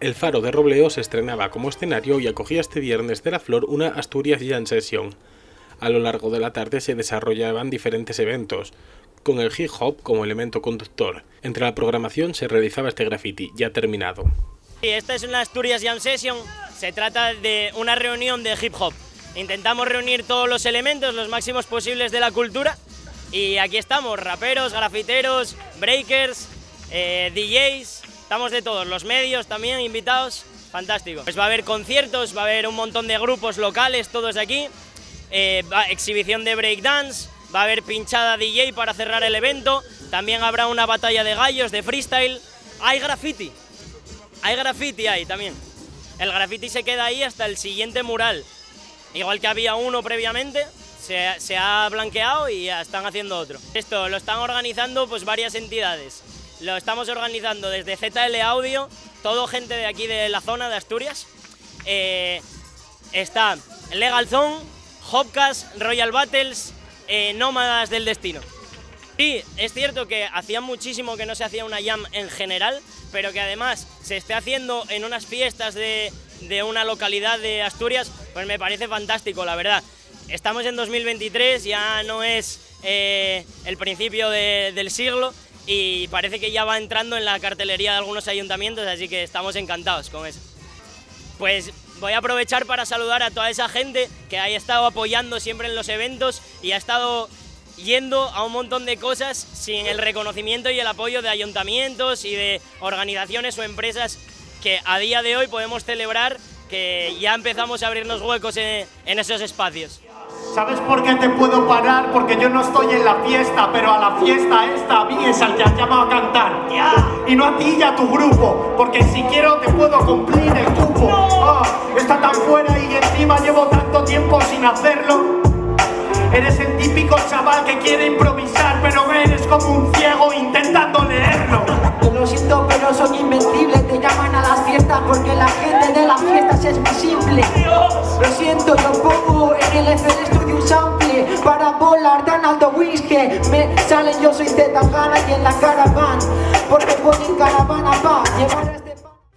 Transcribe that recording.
El Faro de Robleo se estrenaba como escenario y acogía este viernes de la Flor una Asturias Jam Session. A lo largo de la tarde se desarrollaban diferentes eventos, con el hip hop como elemento conductor. Entre la programación se realizaba este graffiti, ya terminado. Esta es una Asturias Jam Session, se trata de una reunión de hip hop. Intentamos reunir todos los elementos, los máximos posibles de la cultura, y aquí estamos, raperos, grafiteros, breakers, DJs, estamos de todos, los medios también invitados, fantástico. Pues va a haber conciertos, va a haber un montón de grupos locales, todos de aquí, exhibición de breakdance, va a haber pinchada DJ para cerrar el evento, también habrá una batalla de gallos, de freestyle, hay graffiti ahí también. El graffiti se queda ahí hasta el siguiente mural, igual que había uno previamente, se ha blanqueado y ya están haciendo otro. Esto lo están organizando pues varias entidades. Lo estamos organizando desde ZL Audio, todo gente de aquí de la zona de Asturias. Está Legal Zone, Hopcast, Royal Battles, Nómadas del Destino. Sí, es cierto que hacía muchísimo que no se hacía una jam en general, pero que además se esté haciendo en unas fiestas de una localidad de Asturias, pues me parece fantástico, la verdad. Estamos en 2023, ya no es el principio del siglo y parece que ya va entrando en la cartelería de algunos ayuntamientos, así que estamos encantados con eso. Pues voy a aprovechar para saludar a toda esa gente que ha estado apoyando siempre en los eventos y ha estado yendo a un montón de cosas sin el reconocimiento y el apoyo de ayuntamientos y de organizaciones o empresas que a día de hoy podemos celebrar que ya empezamos a abrirnos huecos en esos espacios. ¿Sabes por qué te puedo parar? Porque yo no estoy en la fiesta, pero a la fiesta esta a mí es al que has llamado a cantar. Y no a ti y a tu grupo, porque si quiero te puedo cumplir el cupo. Está tan fuera y encima llevo tanto tiempo sin hacerlo. Eres el típico chaval que quiere improvisar, pero eres como un ciego intentando leerlo. Lo siento, pero soy invencible. Te llaman a las fiestas porque la gente de las fiestas es muy simple. Lo siento, yo pongo en el FL Studio un sample para volar tan alto whisky. Me salen, yo soy Zetangana y en la caravana, porque ponen caravana pa' llevar a este